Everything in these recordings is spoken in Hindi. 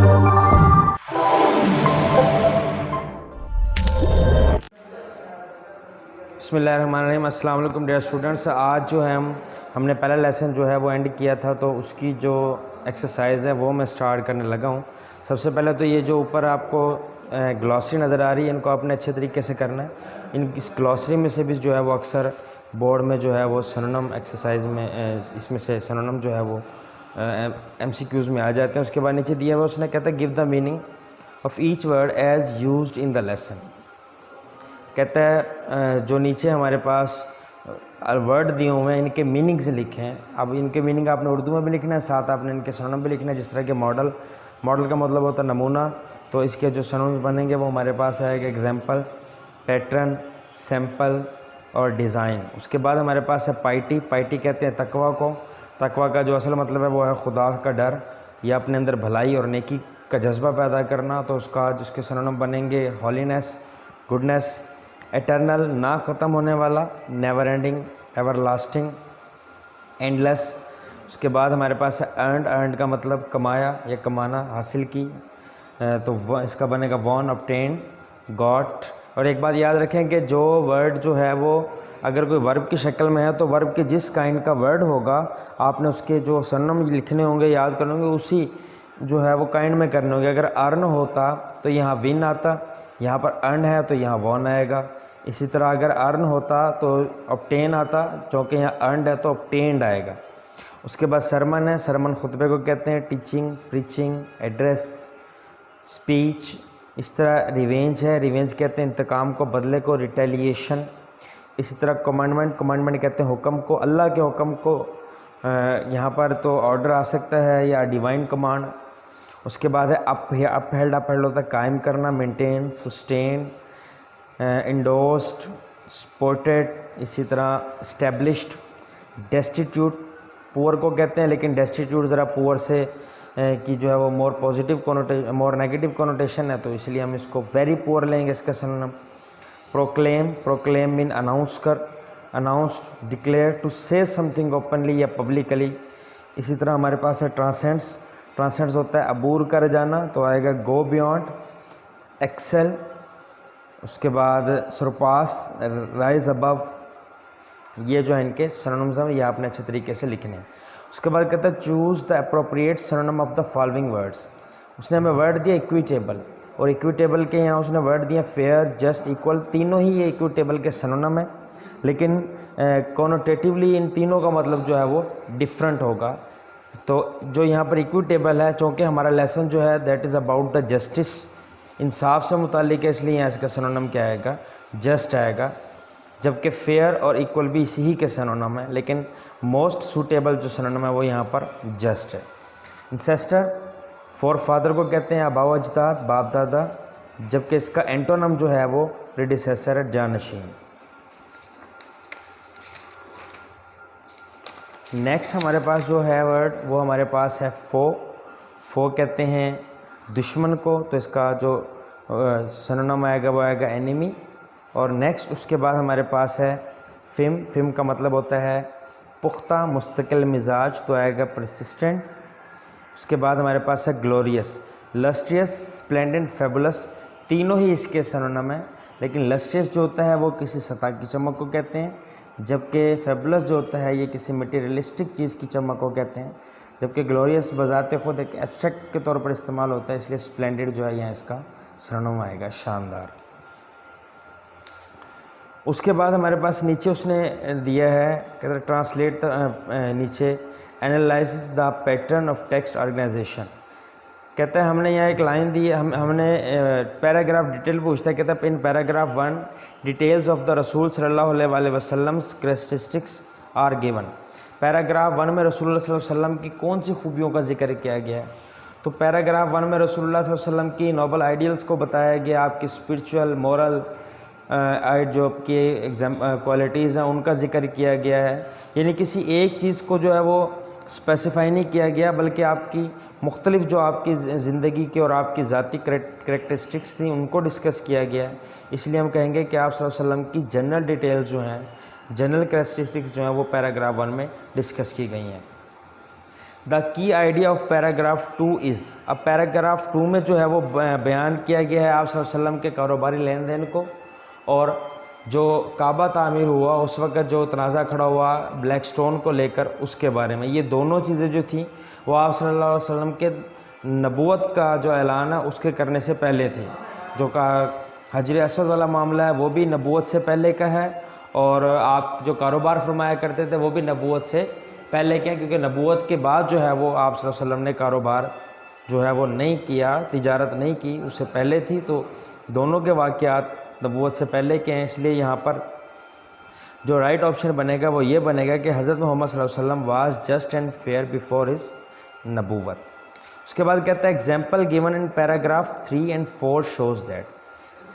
बिस्मिल्लाहिर्रहमानिर्रहीम। अस्सलाम वालेकुम डियर स्टूडेंट्स। आज जो है हमने पहला लेसन जो है वो एंड किया था, तो उसकी जो एक्सरसाइज है वो मैं स्टार्ट करने लगा हूँ। सबसे पहले तो ये जो ऊपर आपको ग्लॉसरी नज़र आ रही है, इनको आपने अच्छे तरीके से करना है। इस ग्लॉसरी में से भी जो है वो अक्सर बोर्ड में जो है वो सिनोनिम एक्सरसाइज में इसमें से सिनोनिम जो है वो MCQs में आ जाते हैं। उसके बाद नीचे दिया हुआ उसने कहता है give the meaning of each word as used in the lesson. कहता है जो नीचे हमारे पास वर्ड दिए हुए हैं इनके मीनिंग्स लिखे हैं। अब इनके मीनिंग आपने उर्दू में भी लिखना है, साथ आपने इनके सिनोनिम भी लिखना है। जिस तरह के मॉडल का मतलब होता है नमूना, तो इसके जो सिनोनिम बनेंगे वो हमारे पास आएगा एग्जाम्पल, पैटर्न, सैम्पल और डिज़ाइन। उसके बाद हमारे पास है पाइटी कहते हैं तकवा को। तकवा का जो असल मतलब है वो है खुदा का डर या अपने अंदर भलाई और नेकी का जज्बा पैदा करना। तो जिसके सिनोनिम बनेंगे हॉलीनेस, गुडनेस, एटर्नल ना ख़त्म होने वाला, never ending, ever lasting, endless. उसके बाद हमारे पास है अर्नड का मतलब कमाया या कमाना, हासिल की। तो इसका बनेगा वॉन, ऑब्टेन, गॉट। और एक बात याद रखें कि जो वर्ड जो है वो अगर कोई वर्ब की शक्ल में है तो वर्ब के जिस काइंड का वर्ड होगा आपने उसके जो सिनोनिम लिखने होंगे, याद करने होंगे, उसी जो है वो काइंड में करने होंगे। अगर अर्न होता तो यहाँ विन आता, यहाँ पर अर्न है तो यहाँ वॉन आएगा। इसी तरह अगर अर्न होता तो ऑब्टेन आता, क्योंकि यहाँ अर्नड है तो ऑब्टेन्ड आएगा। उसके बाद सरमन है, सरमन खुतबे को कहते हैं, टीचिंग, प्रीचिंग, एड्रेस, स्पीच। इस तरह रिवेंज है, रिवेंज कहते हैं इंतकाम को, बदले को, रिटेलिएशन। इसी तरह कमांडमेंट कहते हैं हुक्म को, अल्लाह के हुक्म को। यहाँ पर तो ऑर्डर आ सकता है या डिवाइन कमांड। उसके बाद है अपहेल्ड होता है कायम करना, मेंटेन, सस्टेन, इंडोस्ड, सपोर्टेड। इसी तरह स्टैब्लिश्ड। डेस्टिट्यूट पुअर को कहते हैं, लेकिन डेस्टिट्यूट ज़रा पुअर से की जो है वो मोर नेगेटिव कोनोटेशन है, तो इसलिए हम इसको वेरी पुअर लेंगे इसका सिनोनिम। प्रोक्लेम मीन अनाउंस कर, announced, declare, to say something openly या पब्लिकली। इसी तरह हमारे पास है ट्रांसेंड्स होता है अबूर कर जाना, तो आएगा गो बियॉन्ड, एक्सेल। उसके बाद सरपास, राइज अबव। ये जो है इनके सिनोनिम्स हैं, ये आपने अच्छे तरीके से लिखने हैं। उसके बाद कहता है choose the appropriate synonym of the following words. उसने हमें वर्ड दिया इक्विटेबल, और इक्विटेबल के यहाँ उसने वर्ड दिया फेयर, जस्ट, इक्वल। तीनों ही ये इक्विटेबल के सिनोनिम है, लेकिन कॉनोटेटिवली इन तीनों का मतलब जो है वो डिफरेंट होगा। तो जो यहाँ पर इक्विटेबल है, चूँकि हमारा लेसन जो है that is about the justice, इंसाफ से मुतालिक है, इसलिए यहाँ इसका सिनोनिम क्या आएगा, जस्ट आएगा। जबकि फेयर और इक्वल भी इसी ही के सिनोनिम है, लेकिन मोस्ट सूटेबल जो सिनोनिम है वो यहाँ पर जस्ट है। इंसेस्टर फॉर फादर को कहते हैं आबाव अजदाद, बाप दादा, जबकि इसका एंटोनम जो है वो प्रीडिसेसर है, जानशीन। नेक्स्ट हमारे पास जो है वर्ड वो हमारे पास है फो कहते हैं दुश्मन को, तो इसका जो सिनोनिम आएगा वो आएगा एनिमी। और नेक्स्ट उसके बाद हमारे पास है फिम का मतलब होता है पुख्ता, मुस्तकिल मिजाज, तो आएगा परसिस्टेंट। उसके बाद हमारे पास है ग्लोरियस, लस्ट्रियस, स्प्लेंडेड, फेबुलस। तीनों ही इसके सिनोनिम है, लेकिन लस्ट्रियस जो होता है वो किसी सतह की चमक को कहते हैं, जबकि फेबुलस जो होता है ये किसी मटेरियलिस्टिक चीज़ की चमक को कहते हैं, जबकि ग्लोरियस बजाते खुद एक एब्स्ट्रैक्ट के तौर पर इस्तेमाल होता है, इसलिए स्प्लेंडेड जो है यहाँ इसका सिनोनिम आएगा, शानदार। उसके बाद हमारे पास नीचे उसने दिया है, कहते हैं ट्रांसलेट नीचे analysis the pattern of text organisation. कहता है हमने यहाँ एक लाइन दी है, हमने पैराग्राफ डिटेल पूछता है। कहता है in paragraph 1 details of the रसूल सल्लल्लाहु अलैहि वसल्लम कैरेक्टरिस्टिक्स आर गिवन। पैराग्राफ 1 में रसूल सल्लल्लाहु अलैहि वसल्लम की कौन सी खूबियों का जिक्र किया गया है? तो पैराग्राफ 1 में रसूल सल्लल्लाहु अलैहि वसल्लम की नोबल आइडियल्स को बताया गया, आपकी स्पिरिचुअल, मोरल जो आपकी क्वालिटीज़ हैं उनका जिक्र किया गया है। यानी किसी एक चीज़ को जो है वो स्पेसिफाई नहीं किया गया, बल्कि आपकी मुख्तलिफ जो आपकी ज़िंदगी की और आपकी ज़ाती करेक्टरिस्टिक्स थी उनको डिस्कस किया गया है। इसलिए हम कहेंगे कि आप सल्लल्लाहु अलैहि वसल्लम की जनरल डिटेल्स जो हैं, जनरल करेक्टरिस्टिक्स जो हैं वो पैराग्राफ 1 में डिस्कस की गई हैं। The key idea of paragraph 2 is, अब पैराग्राफ 2 में जो है वो बयान किया गया है आप सल्लल्लाहु अलैहि वसल्लम के कारोबारी लेन देन को, और जो काबा तामीर हुआ उस वक़्त जो तनाज़ा खड़ा हुआ ब्लैक स्टोन को लेकर उसके बारे में। ये दोनों चीज़ें जो थी वो आप सल्लल्लाहु अलैहि वसल्लम के नबूवत का जो ऐलान है उसके करने से पहले थी। जो का हजर असवद वाला मामला है वो भी नबूवत से पहले का है, और आप जो कारोबार फरमाया करते थे वो भी नबूवत से पहले के हैं, क्योंकि नबूवत के बाद जो है वो आप सल्लल्लाहु अलैहि वसल्लम ने कारोबार जो है वो नहीं किया, तिजारत नहीं की, उससे पहले थी। तो दोनों के वाक़यात नबूवत से पहले के हैं, इसलिए यहाँ पर जो राइट ऑप्शन बनेगा वो ये बनेगा कि हज़रत मोहम्मद सल्लल्लाहु अलैहि वसल्लम was just and fair before his नबूवत। उसके बाद कहता है example given in paragraph 3 and 4 shows that,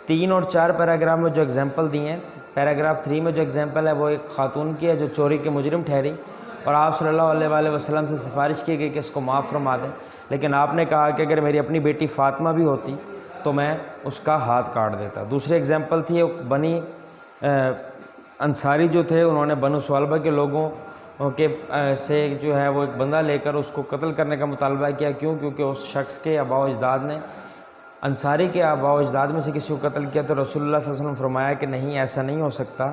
3 और 4 पैराग्राफ में जो एग्जाम्पल दिए हैं, पैराग्राफ 3 में जो एग्जाम्पल है वो एक खातून की है जो चोरी के मुजरिम ठहरी और आप सल्लल्लाहु अलैहि वसल्लम से सिफारिश की गई कि इसको माफ़ फरमा दें, लेकिन आपने कहा कि अगर मेरी अपनी बेटी फ़ातिमा भी होती तो मैं उसका हाथ काट देता। दूसरी एग्जाम्पल थी बनी अंसारी जो थे, उन्होंने बनु सवालबा के लोगों के से जो है वो एक बंदा लेकर उसको कत्ल करने का मुतालबा किया। क्यों? क्योंकि उस शख्स के आबा व अजदाद ने, अंसारी के आबा व अजदाद में से किसी को कत्ल किया, तो रसूलुल्लाह सल्लल्लाहु अलैहि वसल्लम फरमाया कि नहीं, ऐसा नहीं हो सकता,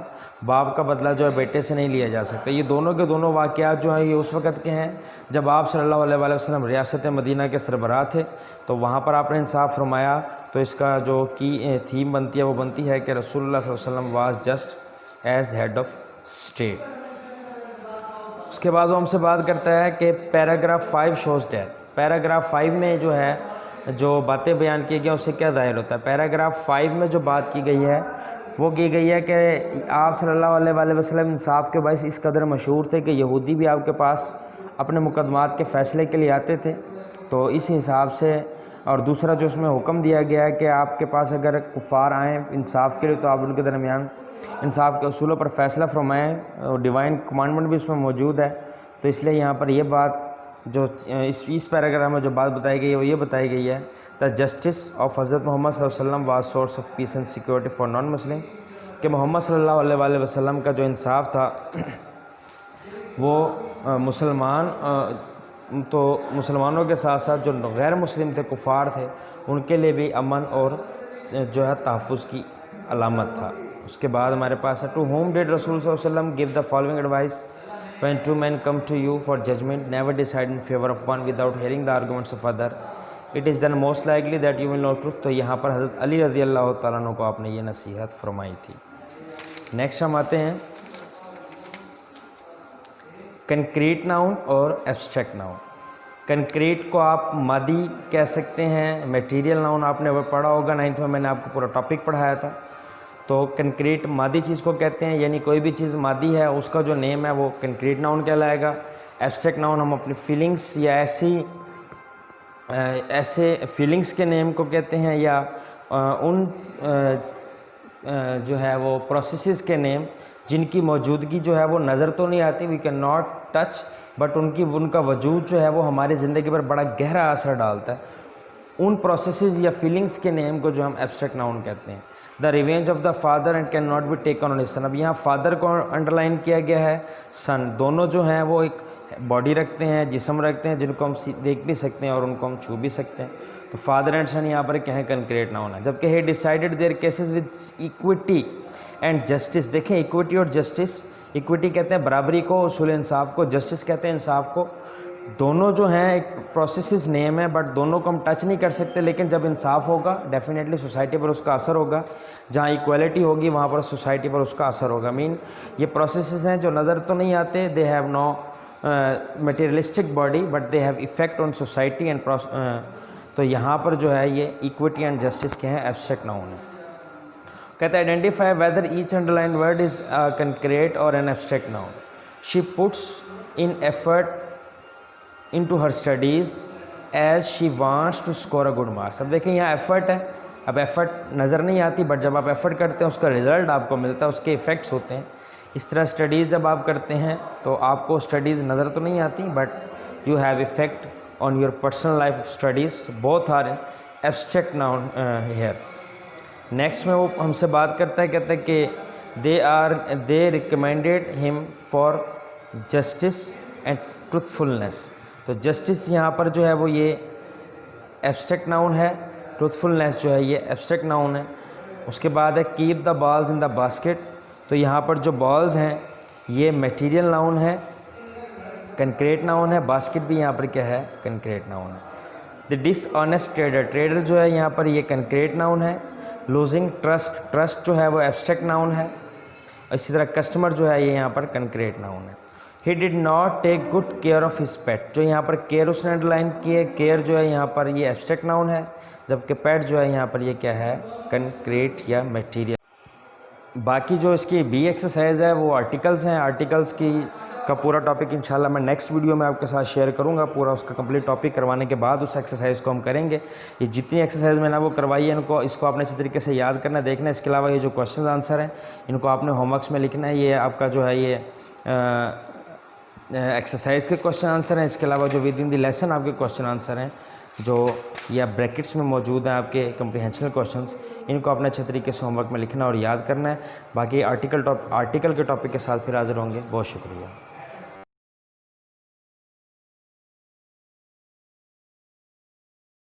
बाप का बदला जो है बेटे से नहीं लिया जा सकता। ये दोनों के दोनों वाक़यात जो हैं ये उस वक़्त के हैं जब आप सल्लल्लाहु अलैहि वसल्लम रियासत मदीना के सरबराह थे, तो वहाँ पर आपने इंसाफ फरमाया। तो इसका जो की थीम बनती है वो बनती है कि रसूलुल्लाह सल्लल्लाहु अलैहि वसल्लम was just as head of state. उसके बाद वो हमसे बात करता है कि पैराग्राफ 5 शोज़ दैट, पैराग्राफ 5 में जो है जो बातें बयान की गई उससे क्या ज़ाहिर होता है। पैराग्राफ 5 में जो बात की गई है वो की गई है कि आप सल्लल्लाहु अलैहि वसल्लम इंसाफ के बायस इस कदर मशहूर थे कि यहूदी भी आपके पास अपने मुकदमात के फ़ैसले के लिए आते थे। तो इस हिसाब से, और दूसरा जो उसमें हुक्म दिया गया है कि आपके पास अगर कुफ़ार आएँ इंसाफ के लिए तो आप उनके दरमियान इंसाफ के असूलों पर फ़ैसला फरमाएँ, और डिवाइन कमांडमेंट भी इसमें मौजूद है। तो इसलिए यहाँ पर यह बात जो इस पैराग्राफ में जो बात बताई गई है वो ये बताई गई है, द जस्टिस ऑफ हज़रत मोहम्मद सल्लल्लाहु अलैहि वसल्लम was source of peace and security for non Muslim, कि मोहम्मद सल्लल्लाहु अलैहि वसल्लम का जो इंसाफ था वो मुसलमानों के साथ साथ जो गैर मुस्लिम थे, कुफ़ार थे, उनके लिए भी अमन और जो है तहफ़्फ़ुज़ की अलामत था। उसके बाद हमारे पास है टू होम डिड रसूल सल्लल्लाहु अलैहि वसल्लम give the following advice when two man come to you for judgement, never decide in favour of one without hearing the arguments of other, it is then most likely that you will know truth. तो यहाँ पर हज़रत अली रज़ी अल्लाह तआला अन्हु को आपने ये नसीहत फरमाई थी। नेक्स्ट हम आते हैं कंक्रीट नाउन और एब्स्ट्रैक्ट नाउन। कंक्रीट को आप मादी कह सकते हैं, मटेरियल नाउन आपने वो पढ़ा होगा, 9th में मैंने आपको पूरा टॉपिक पढ़ाया था। तो कंक्रीट मादी चीज़ को कहते हैं, यानी कोई भी चीज़ मादी है उसका जो नेम है वो कंक्रीट नाउन कहलाएगा। एब्स्ट्रैक्ट नाउन हम अपनी फीलिंग्स या ऐसे फीलिंग्स के नेम को कहते हैं, या उन जो है वो प्रोसेसेस के नेम जिनकी मौजूदगी जो है वो नज़र तो नहीं आती, we can not touch, but उनका वजूद जो है वो हमारी ज़िंदगी पर बड़ा गहरा असर डालता है। उन प्रोसेसेस या फीलिंग्स के नेम को जो हम एब्स्ट्रैक्ट नाउन कहते हैं। The revenge of the father and can not be taken on his son, अब यहाँ फादर को अंडरलाइन किया गया है, सन, दोनों जो हैं वो एक बॉडी रखते हैं, जिस्म रखते हैं, जिनको हम देख भी सकते हैं और उनको हम छू भी सकते हैं। तो फादर एंड सन यहाँ पर क्या है, कंक्रीट नाउन है। जबकि he decided their cases with equity and justice, देखें इक्विटी और जस्टिस, इक्विटी कहते हैं बराबरी को, उसूल इंसाफ को, जस्टिस कहते हैं इंसाफ को। दोनों जो हैं एक प्रोसेसेस नेम है, बट दोनों को हम टच नहीं कर सकते, लेकिन जब इंसाफ होगा डेफिनेटली सोसाइटी पर उसका असर होगा। जहाँ इक्वालिटी होगी वहाँ पर सोसाइटी पर उसका असर होगा। मीन ये प्रोसेसेस हैं जो नज़र तो नहीं आते, they have no materialistic body but they have effect on society and तो यहाँ पर जो है ये इक्विटी एंड जस्टिस के हैं, एब्स्ट्रैक्ट नाउन है। कहते हैं identify whether each underline word is concrete और an abstract noun, she puts in effort into her studies as she wants to score a good marks। अब देखें यहाँ एफर्ट है, अब एफर्ट नज़र नहीं आती, बट जब आप एफर्ट करते हैं उसका रिज़ल्ट आपको मिलता है, उसके इफ़ेक्ट्स होते हैं। इस तरह स्टडीज़ जब आप करते हैं तो आपको स्टडीज़ नज़र तो नहीं आती, but you have effect on your personal life studies, both are abstract noun here. Next में वो हमसे बात करता है, कहता है कि they recommended him for justice and truthfulness. तो जस्टिस यहाँ पर जो है वो ये एब्स्ट्रैक्ट नाउन है, ट्रूथफुलनेस जो है ये एब्स्ट्रैक्ट नाउन है। उसके बाद है keep the balls in the basket, तो यहाँ पर जो बॉल्स हैं ये मटेरियल नाउन है, कंक्रीट नाउन है, बास्केट भी यहाँ पर क्या है, कंक्रीट नाउन है। द डिसऑनेस्ट ट्रेडर, ट्रेडर जो है यहाँ पर ये कंक्रीट नाउन है। लूजिंग ट्रस्ट, ट्रस्ट जो है वो एब्स्ट्रैक्ट नाउन है। इसी तरह कस्टमर जो है ये यहाँ पर कंक्रीट नाउन है। He did not take good care of his pet, जो यहाँ पर केयर उसने अंडरलाइन की है, केयर जो है यहाँ पर ये एब्स्ट्रैक्ट नाउन है, जबकि पेट जो है यहाँ पर ये क्या है, कंक्रीट या मटेरियल। बाकी जो इसकी बी एक्सरसाइज है वो आर्टिकल्स हैं। आर्टिकल्स की का पूरा टॉपिक इंशाल्लाह मैं नेक्स्ट वीडियो में आपके साथ शेयर करूंगा। पूरा उसका कंप्लीट टॉपिक करवाने के बाद उस एक्सरसाइज को हम करेंगे। ये जितनी एक्सरसाइज मैंने वो करवाई है इसको आपने अच्छी तरीके से याद करना, देखना। इसके अलावा ये जो क्वेश्चन आंसर हैं इनको आपने होमवर्क्स में लिखना है। ये आपका जो है ये एक्सरसाइज के क्वेश्चन आंसर हैं। इसके अलावा जो विद इन द लेसन आपके क्वेश्चन आंसर हैं जो या ब्रैकेट्स में मौजूद हैं आपके कम्प्रीहेंशनल क्वेश्चंस, इनको आपने अच्छे तरीके से होमवर्क में लिखना और याद करना है। बाकी आर्टिकल के टॉपिक के साथ फिर हाजिर होंगे। बहुत शुक्रिया।